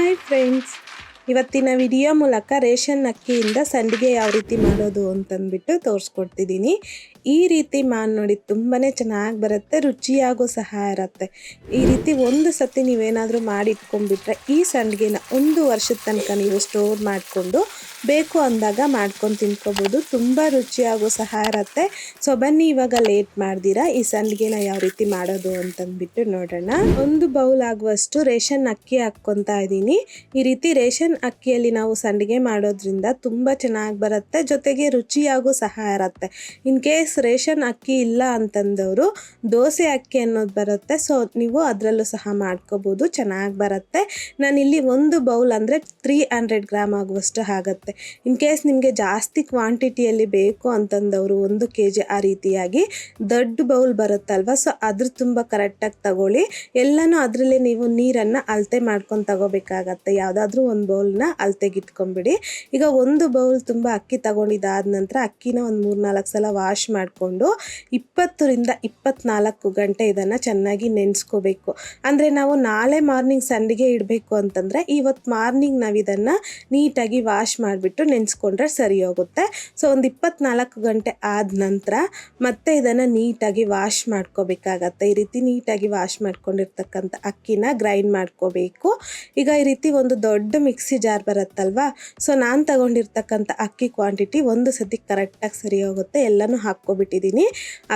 Hi friends, ಇವತ್ತಿನ video ಮೂಲಕ ration ಅಕ್ಕಿಯಿಂದ ಸಂಡಿಗೆ ಯಾವ ರೀತಿ ಮಾಡೋದು ಅಂತಂದ್ಬಿಟ್ಟು ತೋರಿಸ್ಕೊಡ್ತಿದ್ದೀನಿ. ಈ ರೀತಿ ಮಾಡಿ ನೋಡಿ, ತುಂಬಾ ಚೆನ್ನಾಗಿ ಬರುತ್ತೆ, ರುಚಿಯಾಗೂ ಸಹ ಇರುತ್ತೆ. ಈ ರೀತಿ ಒಂದು ಸತಿ ನೀವೇನಾದರೂ ಮಾಡಿ ಇಟ್ಕೊಂಡ್ಬಿಟ್ರೆ ಈ ಸಂಡಿಗೆನ 1 ವರ್ಷದ ತನಕ ನೀವು ಸ್ಟೋರ್ ಮಾಡಿಕೊಂಡು ಬೇಕು ಅಂದಾಗ ಮಾಡ್ಕೊಂಡು ತಿನ್ಕೋಬೋದು. ತುಂಬ ರುಚಿಯಾಗೂ ಸಹ ಇರುತ್ತೆ. ಸೊ ಬನ್ನಿ ಇವಾಗ ಲೇಟ್ ಮಾಡ್ದಿರಾ ಈ ಸಂಡಿಗೆನ ಯಾವ ರೀತಿ ಮಾಡೋದು ಅಂತಂದ್ಬಿಟ್ಟು ನೋಡೋಣ. 1 ಬೌಲ್ ಆಗುವಷ್ಟು ರೇಷನ್ ಅಕ್ಕಿ ಹಾಕ್ಕೊತಾ ಇದ್ದೀನಿ. ಈ ರೀತಿ ರೇಷನ್ ಅಕ್ಕಿಯಲ್ಲಿ ನಾವು ಸಂಡಿಗೆ ಮಾಡೋದ್ರಿಂದ ತುಂಬ ಚೆನ್ನಾಗಿ ಬರುತ್ತೆ, ಜೊತೆಗೆ ರುಚಿಯಾಗೂ ಸಹ ಇರುತ್ತೆ. ಇನ್ ಕೇಸ್ ರೇಷನ್ ಅಕ್ಕಿ ಇಲ್ಲ ಅಂತಂದವರು ದೋಸೆ ಅಕ್ಕಿ ಅನ್ನೋದು ಬರುತ್ತೆ, ಸೊ ನೀವು ಅದರಲ್ಲೂ ಸಹ ಮಾಡ್ಕೋಬೋದು, ಚೆನ್ನಾಗಿ ಬರುತ್ತೆ. ನಾನಿಲ್ಲಿ 1 ಬೌಲ್ ಅಂದರೆ 300 ಗ್ರಾಮ್ ಆಗುವಷ್ಟು ಆಗುತ್ತೆ. ಇನ್ ಕೇಸ್ ನಿಮಗೆ ಜಾಸ್ತಿ ಕ್ವಾಂಟಿಟಿಯಲ್ಲಿ ಬೇಕು ಅಂತಂದವರು 1 kg ಆ ರೀತಿಯಾಗಿ ದೊಡ್ಡ ಬೌಲ್ ಬರುತ್ತಲ್ವ, ಸೊ ಅದ್ರ ತುಂಬ ಕರೆಕ್ಟಾಗಿ ತಗೊಳ್ಳಿ. ಎಲ್ಲನೂ ಅದರಲ್ಲೇ ನೀವು ನೀರನ್ನು ಅಳತೆ ಮಾಡ್ಕೊಂಡು ತಗೋಬೇಕಾಗತ್ತೆ. ಯಾವುದಾದ್ರೂ ಒಂದು ಬೌಲ್ನ ಅಳತೆಗೆ ಇಟ್ಕೊಂಬಿಡಿ. ಈಗ 1 ಬೌಲ್ ತುಂಬ ಅಕ್ಕಿ ತಗೊಂಡಿದ್ದಾದ ನಂತರ ಅಕ್ಕಿನ ಒಂದು 3-4 ಸಲ ವಾಶ್ ಮಾಡಿಕೊಂಡು 20 ರಿಂದ 24 ಗಂಟೆ ಇದನ್ನು ಚೆನ್ನಾಗಿ ನೆನೆಸ್ಕೋಬೇಕು. ಅಂದರೆ ನಾವು ನಾಳೆ ಮಾರ್ನಿಂಗ್ ಸಂಡಿಗೆ ಇಡಬೇಕು ಅಂತಂದರೆ ಇವತ್ತು ಮಾರ್ನಿಂಗ್ ನಾವು ಇದನ್ನು ನೀಟಾಗಿ ವಾಶ್ ಮಾಡಿಬಿಟ್ಟು ನೆನೆಸ್ಕೊಂಡ್ರೆ ಸರಿ ಹೋಗುತ್ತೆ. ಸೊ ಒಂದು 24 ಗಂಟೆ ಆದ ನಂತರ ಮತ್ತೆ ಇದನ್ನು ನೀಟಾಗಿ ವಾಶ್ ಮಾಡ್ಕೋಬೇಕಾಗತ್ತೆ. ಈ ರೀತಿ ನೀಟಾಗಿ ವಾಶ್ ಮಾಡ್ಕೊಂಡಿರ್ತಕ್ಕಂಥ ಅಕ್ಕಿನ ಗ್ರೈಂಡ್ ಮಾಡ್ಕೋಬೇಕು. ಈಗ ಈ ರೀತಿ ಒಂದು ದೊಡ್ಡ ಮಿಕ್ಸಿ ಜಾರ್ ಬರುತ್ತಲ್ವಾ, ಸೊ ನಾನು ತಗೊಂಡಿರ್ತಕ್ಕಂಥ ಅಕ್ಕಿ ಕ್ವಾಂಟಿಟಿ ಒಂದು ಸತಿ ಕರೆಕ್ಟಾಗಿ ಸರಿ ಹೋಗುತ್ತೆ. ಎಲ್ಲನೂ ಹಾಕ್ಕೊಬಿಟ್ಟಿದ್ದೀನಿ.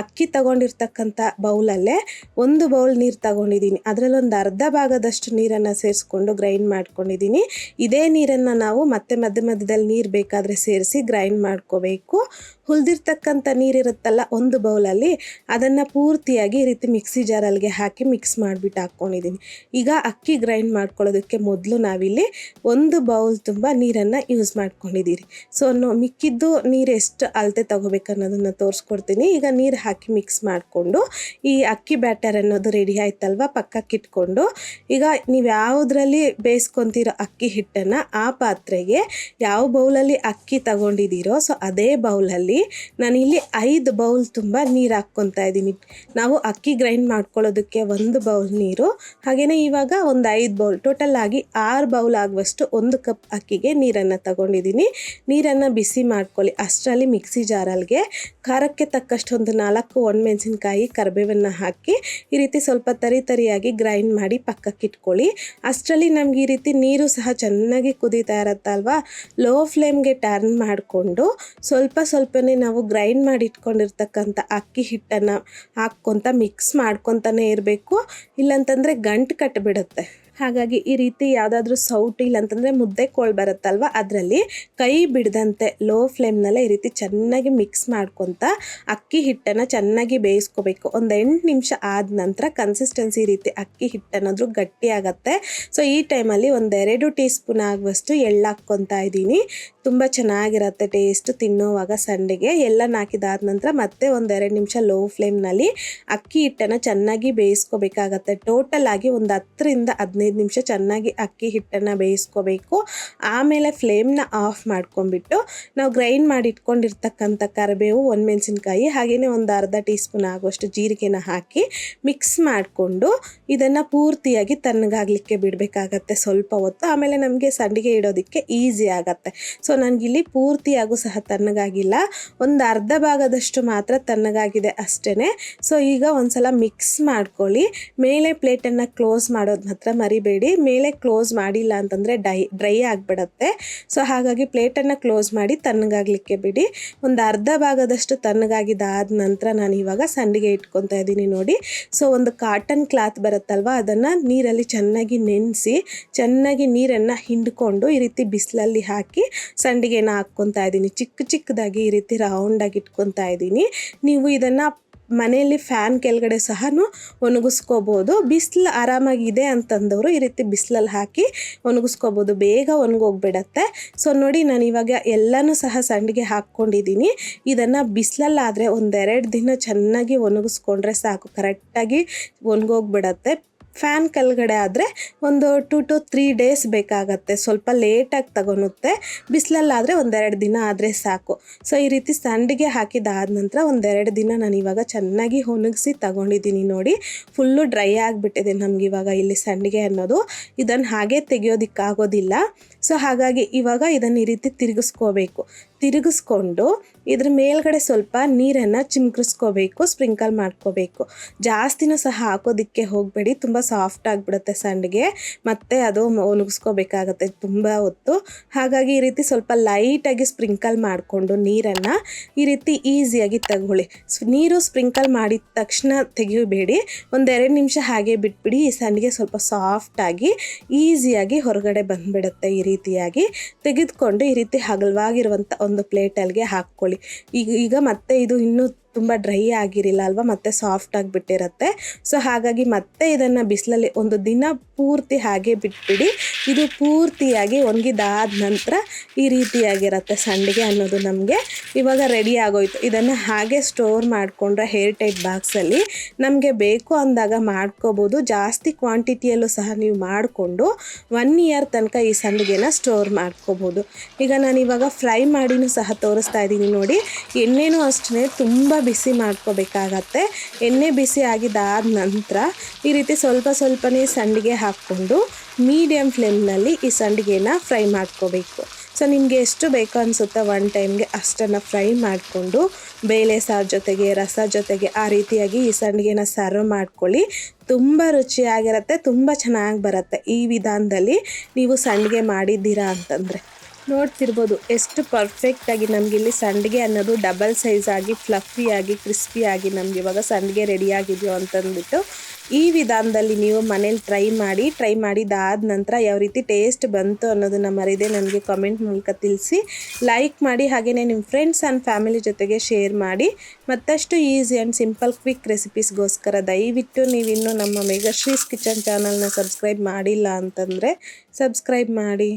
ಅಕ್ಕಿ ತಗೊಂಡಿರ್ತಕ್ಕಂಥ ಬೌಲಲ್ಲೇ 1 ಬೌಲ್ ನೀರು ತಗೊಂಡಿದ್ದೀನಿ. ಅದರಲ್ಲಿ ಒಂದು ಅರ್ಧ ಭಾಗದಷ್ಟು ನೀರನ್ನು ಸೇರಿಸ್ಕೊಂಡು ಗ್ರೈಂಡ್ ಮಾಡ್ಕೊಂಡಿದ್ದೀನಿ. ಇದೇ ನೀರನ್ನು ನಾವು ಮತ್ತೆ ಮಧ್ಯದಲ್ಲಿ ನೀರು ಬೇಕಾದರೆ ಸೇರಿಸಿ ಗ್ರೈಂಡ್ ಮಾಡ್ಕೋಬೇಕು. ಉಳಿದಿರ್ತಕ್ಕಂಥ ನೀರಿರುತ್ತಲ್ಲ 1 ಬೌಲಲ್ಲಿ, ಅದನ್ನು ಪೂರ್ತಿಯಾಗಿ ಈ ರೀತಿ ಮಿಕ್ಸಿ ಜಾರಲ್ಲಿಗೆ ಹಾಕಿ ಮಿಕ್ಸ್ ಮಾಡಿಬಿಟ್ಟು ಹಾಕ್ಕೊಂಡಿದ್ದೀನಿ. ಈಗ ಅಕ್ಕಿ ಗ್ರೈಂಡ್ ಮಾಡ್ಕೊಳ್ಳೋದಕ್ಕೆ ಮೊದಲು ನಾವಿಲ್ಲಿ 1 ಬೌಲ್ ತುಂಬ ನೀರನ್ನು ಯೂಸ್ ಮಾಡ್ಕೊಂಡಿದ್ದೀರಿ. ಸೊ ಮಿಕ್ಕಿದ್ದು ನೀರು ಎಷ್ಟು ಅಳತೆ ತಗೋಬೇಕು ಅನ್ನೋದನ್ನು ತೋರಿಸ್ಕೊಡ್ತೀನಿ. ಈಗ ನೀರು ಹಾಕಿ ಮಿಕ್ಸ್ ಮಾಡಿಕೊಂಡು ಈ ಅಕ್ಕಿ ಬ್ಯಾಟರ್ ಅನ್ನೋದು ರೆಡಿ ಆಯ್ತಲ್ವ, ಪಕ್ಕಕ್ಕೆ ಇಟ್ಕೊಂಡು ಈಗ ನೀವು ಯಾವುದರಲ್ಲಿ ಬೇಯಿಸ್ಕೊತೀರೋ ಅಕ್ಕಿ ಹಿಟ್ಟನ್ನು ಆ ಪಾತ್ರೆಗೆ ಯಾವ ಬೌಲಲ್ಲಿ ಅಕ್ಕಿ ತಗೊಂಡಿದ್ದೀರೋ ಸೊ ಅದೇ ಬೌಲಲ್ಲಿ ನಾನಿಲ್ಲಿ 5 ಬೌಲ್ ತುಂಬ ನೀರು ಹಾಕ್ಕೊತಾ ಇದ್ದೀನಿ. ನಾವು ಅಕ್ಕಿ ಗ್ರೈಂಡ್ ಮಾಡ್ಕೊಳ್ಳೋದಕ್ಕೆ 1 ಬೌಲ್ ನೀರು, ಹಾಗೆಯೇ ಇವಾಗ ಒಂದು 5 ಬೌಲ್, ಟೋಟಲ್ ಆಗಿ 6 ಬೌಲ್ ಆಗುವಷ್ಟು 1 ಕಪ್ ಅಕ್ಕಿಗೆ ನೀರನ್ನು ತಗೊಂಡಿದ್ದೀನಿ. ನೀರನ್ನು ಬಿಸಿ ಮಾಡ್ಕೊಳ್ಳಿ. ಅಷ್ಟರಲ್ಲಿ ಮಿಕ್ಸಿ ಜಾರಲ್ಲಿಗೆ ಖಾರಕ್ಕೆ ತಕ್ಕಷ್ಟು ಒಂದು 4 ಒಣಮೆಣಸಿನ್ಕಾಯಿ, ಕರಿಬೇವನ್ನು ಹಾಕಿ ಈ ರೀತಿ ಸ್ವಲ್ಪ ತರಿಯಾಗಿ ಗ್ರೈಂಡ್ ಮಾಡಿ ಪಕ್ಕಕ್ಕೆ ಇಟ್ಕೊಳ್ಳಿ. ಅಷ್ಟರಲ್ಲಿ ನಮ್ಗೆ ಈ ರೀತಿ ನೀರು ಸಹ ಚೆನ್ನಾಗಿ ಕುದೀತಾ ಇರುತ್ತಲ್ವಾ, ಲೋ ಫ್ಲೇಮ್ಗೆ ಟರ್ನ್ ಮಾಡಿಕೊಂಡು ಸ್ವಲ್ಪನೇ ನಾವು ಗ್ರೈಂಡ್ ಮಾಡಿ ಇಟ್ಕೊಂಡಿರ್ತಕ್ಕಂಥ ಅಕ್ಕಿ ಹಿಟ್ಟನ್ನು ಹಾಕ್ಕೊತ ಮಿಕ್ಸ್ ಮಾಡ್ಕೊತಾನೆ ಇರಬೇಕು, ಇಲ್ಲಾಂತಂದರೆ ಗಂಟು ಕಟ್ಟಿಬಿಡುತ್ತೆ. ಹಾಗಾಗಿ ಈ ರೀತಿ ಯಾವುದಾದ್ರೂ ಸೌಟು ಇಲ್ಲಾಂತಂದರೆ ಮುದ್ದೆ ಕೋಳು ಬರುತ್ತಲ್ವ, ಅದರಲ್ಲಿ ಕೈ ಬಿಡದಂತೆ ಲೋ ಫ್ಲೇಮ್ನಲ್ಲೇ ಈ ರೀತಿ ಚೆನ್ನಾಗಿ ಮಿಕ್ಸ್ ಮಾಡ್ಕೊತ ಅಕ್ಕಿ ಹಿಟ್ಟನ್ನು ಚೆನ್ನಾಗಿ ಬೇಯಿಸ್ಕೋಬೇಕು. ಒಂದು 8 ನಿಮಿಷ ಆದ ನಂತರ ಕನ್ಸಿಸ್ಟೆನ್ಸಿ ಈ ರೀತಿ ಅಕ್ಕಿ ಹಿಟ್ಟನ್ನೋದ್ರೂ ಗಟ್ಟಿ ಆಗುತ್ತೆ. ಸೊ ಈ ಟೈಮಲ್ಲಿ ಒಂದು 2 ಟೀ ಸ್ಪೂನ್ ಆಗುವಷ್ಟು ಎಳ್ಳು ಹಾಕ್ಕೊತಾ ಇದ್ದೀನಿ. ತುಂಬ ಚೆನ್ನಾಗಿರುತ್ತೆ ಟೇಸ್ಟ್ ತಿನ್ನೋವಾಗ ಸಂಡಿಗೆ. ಎಲ್ಲ ಹಾಕಿದಾದ ನಂತರ ಮತ್ತೆ ಒಂದು 2 ನಿಮಿಷ ಲೋ ಫ್ಲೇಮ್ನಲ್ಲಿ ಅಕ್ಕಿ ಹಿಟ್ಟನ್ನು ಚೆನ್ನಾಗಿ ಬೇಯಿಸ್ಕೋಬೇಕಾಗತ್ತೆ. ಟೋಟಲ್ ಆಗಿ ಒಂದು 10 ರಿಂದ 15 ನಿಮಿಷ ಚೆನ್ನಾಗಿ ಅಕ್ಕಿ ಹಿಟ್ಟನ್ನು ಬೇಯಿಸ್ಕೋಬೇಕು. ಆಮೇಲೆ ಫ್ಲೇಮ್ನ ಆಫ್ ಮಾಡ್ಕೊಂಡ್ಬಿಟ್ಟು ನಾವು ಗ್ರೈಂಡ್ ಮಾಡಿ ಇಟ್ಕೊಂಡಿರ್ತಕ್ಕಂಥ ಕರಿಬೇವು, ಒಣಮೆಣಸಿನ್ಕಾಯಿ, ಹಾಗೆಯೇ ಒಂದು ಅರ್ಧ ಟೀ ಸ್ಪೂನ್ ಆಗುವಷ್ಟು ಜೀರಿಗೆನ ಹಾಕಿ ಮಿಕ್ಸ್ ಮಾಡಿಕೊಂಡು ಇದನ್ನು ಪೂರ್ತಿಯಾಗಿ ತಣ್ಣಗಾಗಲಿಕ್ಕೆ ಬಿಡಬೇಕಾಗತ್ತೆ ಸ್ವಲ್ಪ ಹೊತ್ತು. ಆಮೇಲೆ ನಮಗೆ ಸಂಡಿಗೆ ಇಡೋದಕ್ಕೆ ಈಸಿ ಆಗುತ್ತೆ. ಸೊ ನನಗಿಲ್ಲಿ ಪೂರ್ತಿಯಾಗೂ ಸಹ ತಣ್ಣಗಾಗಿಲ್ಲ, ಒಂದು ಅರ್ಧ ಭಾಗದಷ್ಟು ಮಾತ್ರ ತಣ್ಣಗಾಗಿದೆ ಅಷ್ಟೇ. ಸೊ ಈಗ ಒಂದ್ಸಲ ಮಿಕ್ಸ್ ಮಾಡ್ಕೊಳ್ಳಿ. ಮೇಲೆ ಪ್ಲೇಟನ್ನು ಕ್ಲೋಸ್ ಮಾಡೋದು ಮಾತ್ರ ಮರಿಬೇಡಿ. ಮೇಲೆ ಕ್ಲೋಸ್ ಮಾಡಿಲ್ಲ ಅಂತಂದರೆ ಡ್ರೈ ಆಗಿಬಿಡುತ್ತೆ. ಸೊ ಹಾಗಾಗಿ ಪ್ಲೇಟನ್ನು ಕ್ಲೋಸ್ ಮಾಡಿ ತಣ್ಣಗಾಗಲಿಕ್ಕೆ ಬಿಡಿ. ಒಂದು ಅರ್ಧ ಭಾಗದಷ್ಟು ತಣ್ಣಗಾಗಿದ್ದಾದ ನಂತರ ನಾನು ಇವಾಗ ಸಂಡಿಗೆ ಇಟ್ಕೊತಾ ಇದ್ದೀನಿ ನೋಡಿ. ಸೊ ಒಂದು ಕಾಟನ್ ಕ್ಲಾತ್ ಬರುತ್ತಲ್ವ, ಅದನ್ನು ನೀರಲ್ಲಿ ಚೆನ್ನಾಗಿ ನೆನೆಸಿ ಚೆನ್ನಾಗಿ ನೀರನ್ನು ಹಿಂಡ್ಕೊಂಡು ಈ ರೀತಿ ಬಿಸಿಲಲ್ಲಿ ಹಾಕಿ ಸಂಡಿಗೆನ ಹಾಕ್ಕೊತಾ ಇದ್ದೀನಿ. ಚಿಕ್ಕದಾಗಿ ಈ ರೀತಿ ರೌಂಡಾಗಿ ಇಟ್ಕೊತಾ ಇದ್ದೀನಿ. ನೀವು ಇದನ್ನು ಮನೆಯಲ್ಲಿ ಫ್ಯಾನ್ ಕೆಳಗಡೆ ಸಹ ಒಣಗಿಸ್ಕೋಬೋದು. ಬಿಸಿಲು ಆರಾಮಾಗಿದೆ ಅಂತಂದವರು ಈ ರೀತಿ ಬಿಸಿಲಲ್ಲಿ ಹಾಕಿ ಒಣಗಿಸ್ಕೋಬೋದು, ಬೇಗ ಒಣಗೋಗ್ಬಿಡತ್ತೆ. ಸೊ ನೋಡಿ, ನಾನು ಇವಾಗ ಎಲ್ಲನೂ ಸಹ ಸಂಡಿಗೆ ಹಾಕ್ಕೊಂಡಿದ್ದೀನಿ. ಇದನ್ನು ಬಿಸಿಲಲ್ಲಾದರೆ 1-2 ದಿನ ಚೆನ್ನಾಗಿ ಒಣಗಿಸ್ಕೊಂಡ್ರೆ ಸಾಕು, ಕರೆಕ್ಟಾಗಿ ಒಣಗೋಗ್ಬಿಡತ್ತೆ. ಫ್ಯಾನ್ ಕೆಳಗಡೆ ಆದರೆ ಒಂದು 2 to 3 ಡೇಸ್ ಬೇಕಾಗತ್ತೆ, ಸ್ವಲ್ಪ ಲೇಟಾಗಿ ತಗೊಳುತ್ತೆ. ಬಿಸಿಲಲ್ಲಾದರೆ 1-2 ದಿನ ಆದರೆ ಸಾಕು. ಸೊ ಈ ರೀತಿ ಸಂಡಿಗೆ ಹಾಕಿದಾದ ನಂತರ 1-2 ದಿನ ನಾನು ಇವಾಗ ಚೆನ್ನಾಗಿ ಒಣಗಿಸಿ ತಗೊಂಡಿದ್ದೀನಿ. ನೋಡಿ ಫುಲ್ಲು ಡ್ರೈ ಆಗಿಬಿಟ್ಟಿದೆ ನಮಗಿವಾಗ ಇಲ್ಲಿ ಸಂಡಿಗೆ ಅನ್ನೋದು. ಇದನ್ನು ಹಾಗೆ ತೆಗಿಯೋದಕ್ಕಾಗೋದಿಲ್ಲ. ಸೊ ಹಾಗಾಗಿ ಇವಾಗ ಇದನ್ನು ಈ ರೀತಿ ತಿರುಗಿಸ್ಕೊಂಡು ಇದ್ರ ಮೇಲ್ಗಡೆ ಸ್ವಲ್ಪ ನೀರನ್ನು ಚಿಮ್ಕಿಸ್ಕೋಬೇಕು, ಸ್ಪ್ರಿಂಕಲ್ ಮಾಡ್ಕೋಬೇಕು. ಜಾಸ್ತಿನೂ ಸಹ ಹಾಕೋದಕ್ಕೆ ಹೋಗಬೇಡಿ, ತುಂಬ ಸಾಫ್ಟ್ ಆಗಿಬಿಡುತ್ತೆ ಸಂಡಿಗೆ, ಮತ್ತು ಅದು ಒಣಗಿಸ್ಕೋಬೇಕಾಗತ್ತೆ ತುಂಬ ಹೊತ್ತು. ಹಾಗಾಗಿ ಈ ರೀತಿ ಸ್ವಲ್ಪ ಲೈಟಾಗಿ ಸ್ಪ್ರಿಂಕಲ್ ಮಾಡಿಕೊಂಡು ನೀರನ್ನು ಈ ರೀತಿ ಈಸಿಯಾಗಿ ತಗೊಳ್ಳಿ. ನೀರು ಸ್ಪ್ರಿಂಕಲ್ ಮಾಡಿದ ತಕ್ಷಣ ತೆಗಿಬೇಡಿ, 1-2 ನಿಮಿಷ ಹಾಗೆ ಬಿಟ್ಬಿಡಿ. ಈ ಸಂಡಿಗೆ ಸ್ವಲ್ಪ ಸಾಫ್ಟಾಗಿ ಈಸಿಯಾಗಿ ಹೊರಗಡೆ ಬಂದುಬಿಡುತ್ತೆ. ಈ ರೀತಿಯಾಗಿ ತೆಗೆದುಕೊಂಡು ಈ ರೀತಿ ಹಗಲವಾಗಿರುವಂಥ ಒಂದು ಪ್ಲೇಟಲ್ಲಿಗೆ ಹಾಕ್ಕೊಳ್ಳಿ. ಈಗ ಮತ್ತೆ ಇದು ಇನ್ನೂ ತುಂಬ ಡ್ರೈ ಆಗಿರಿಲ್ಲ ಅಲ್ವಾ, ಮತ್ತೆ ಸಾಫ್ಟ್ ಆಗಿಬಿಟ್ಟಿರುತ್ತೆ. ಸೊ ಹಾಗಾಗಿ ಮತ್ತೆ ಇದನ್ನು ಬಿಸಿಲಲ್ಲಿ ಒಂದು ದಿನ ಪೂರ್ತಿ ಹಾಗೆ ಬಿಟ್ಬಿಡಿ. ಇದು ಪೂರ್ತಿಯಾಗಿ ಒಣಗಿದಾದ ನಂತರ ಈ ರೀತಿಯಾಗಿರುತ್ತೆ ಸಂಡಿಗೆ ಅನ್ನೋದು ನಮಗೆ ಇವಾಗ ರೆಡಿ ಆಗೋಯ್ತು. ಇದನ್ನು ಹಾಗೆ ಸ್ಟೋರ್ ಮಾಡಿಕೊಂಡ್ರೆ ಏರ್ ಟೈಟ್ ಬಾಕ್ಸಲ್ಲಿ ನಮಗೆ ಬೇಕು ಅಂದಾಗ ಮಾಡ್ಕೋಬೋದು. ಜಾಸ್ತಿ ಕ್ವಾಂಟಿಟಿಯಲ್ಲೂ ಸಹ ನೀವು ಮಾಡಿಕೊಂಡು 1 ಇಯರ್ ತನಕ ಈ ಸಂಡಿಗೆನ ಸ್ಟೋರ್ ಮಾಡ್ಕೋಬೋದು. ಈಗ ನಾನು ಇವಾಗ ಫ್ರೈ ಮಾಡಿನೂ ಸಹ ತೋರಿಸ್ತಾ ಇದ್ದೀನಿ ನೋಡಿ. ಎಣ್ಣೆನೂ ಅಷ್ಟೇ ತುಂಬ ಬಿಸಿ ಮಾಡ್ಕೋಬೇಕಾಗತ್ತೆ. ಎಣ್ಣೆ ಬಿಸಿ ಆಗಿದಾದ ನಂತರ ಈ ರೀತಿ ಸ್ವಲ್ಪನೇ ಸಂಡಿಗೆ ಹಾಕ್ಕೊಂಡು ಮೀಡಿಯಮ್ ಫ್ಲೇಮ್ನಲ್ಲಿ ಈ ಸಂಡಿಗೆನ ಫ್ರೈ ಮಾಡ್ಕೋಬೇಕು. ಸೊ ನಿಮಗೆ ಎಷ್ಟು ಬೇಕೋ ಅನಿಸುತ್ತೆ ಒನ್ ಟೈಮ್ಗೆ ಅಷ್ಟನ್ನು ಫ್ರೈ ಮಾಡಿಕೊಂಡು ಬೇಳೆ ಸಾರು ಜೊತೆಗೆ, ರಸ ಜೊತೆಗೆ ಆ ರೀತಿಯಾಗಿ ಈ ಸಂಡಿಗೆನ ಸರ್ವ್ ಮಾಡ್ಕೊಳ್ಳಿ. ತುಂಬ ರುಚಿಯಾಗಿರುತ್ತೆ, ತುಂಬ ಚೆನ್ನಾಗಿ ಬರುತ್ತೆ. ಈ ವಿಧಾನದಲ್ಲಿ ನೀವು ಸಂಡಿಗೆ ಮಾಡಿದ್ದೀರಾ ಅಂತಂದರೆ ನೋಡ್ತಿರ್ಬೋದು ಎಷ್ಟು ಪರ್ಫೆಕ್ಟಾಗಿ ನಮಗಿಲ್ಲಿ ಸಂಡಿಗೆ ಅನ್ನೋದು ಡಬಲ್ ಸೈಜ್ ಆಗಿ ಫ್ಲಫಿಯಾಗಿ ಕ್ರಿಸ್ಪಿಯಾಗಿ ನಮ್ಗೆ ಇವಾಗ ಸಂಡಿಗೆ ರೆಡಿಯಾಗಿದೆಯೋ ಅಂತಂದ್ಬಿಟ್ಟು ಈ ವಿಧಾನದಲ್ಲಿ ನೀವು ಮನೇಲಿ ಟ್ರೈ ಮಾಡಿದಾದ ನಂತರ ಯಾವ ರೀತಿ ಟೇಸ್ಟ್ ಬಂತು ಅನ್ನೋದನ್ನು ಮರೀದೆ ನನಗೆ ಕಮೆಂಟ್ ಮೂಲಕ ತಿಳಿಸಿ. ಲೈಕ್ ಮಾಡಿ, ಹಾಗೆಯೇ ನಿಮ್ಮ ಫ್ರೆಂಡ್ಸ್ ಆ್ಯಂಡ್ ಫ್ಯಾಮಿಲಿ ಜೊತೆಗೆ ಶೇರ್ ಮಾಡಿ. ಮತ್ತಷ್ಟು ಈಸಿ ಆ್ಯಂಡ್ ಸಿಂಪಲ್ ಕ್ವಿಕ್ ರೆಸಿಪೀಸ್ಗೋಸ್ಕರ ದಯವಿಟ್ಟು ನೀವಿನ್ನೂ ನಮ್ಮ ಮೆಗಾಶ್ರೀಸ್ ಕಿಚನ್ ಚಾನಲ್ನ ಸಬ್ಸ್ಕ್ರೈಬ್ ಮಾಡಿಲ್ಲ ಅಂತಂದರೆ ಸಬ್ಸ್ಕ್ರೈಬ್ ಮಾಡಿ.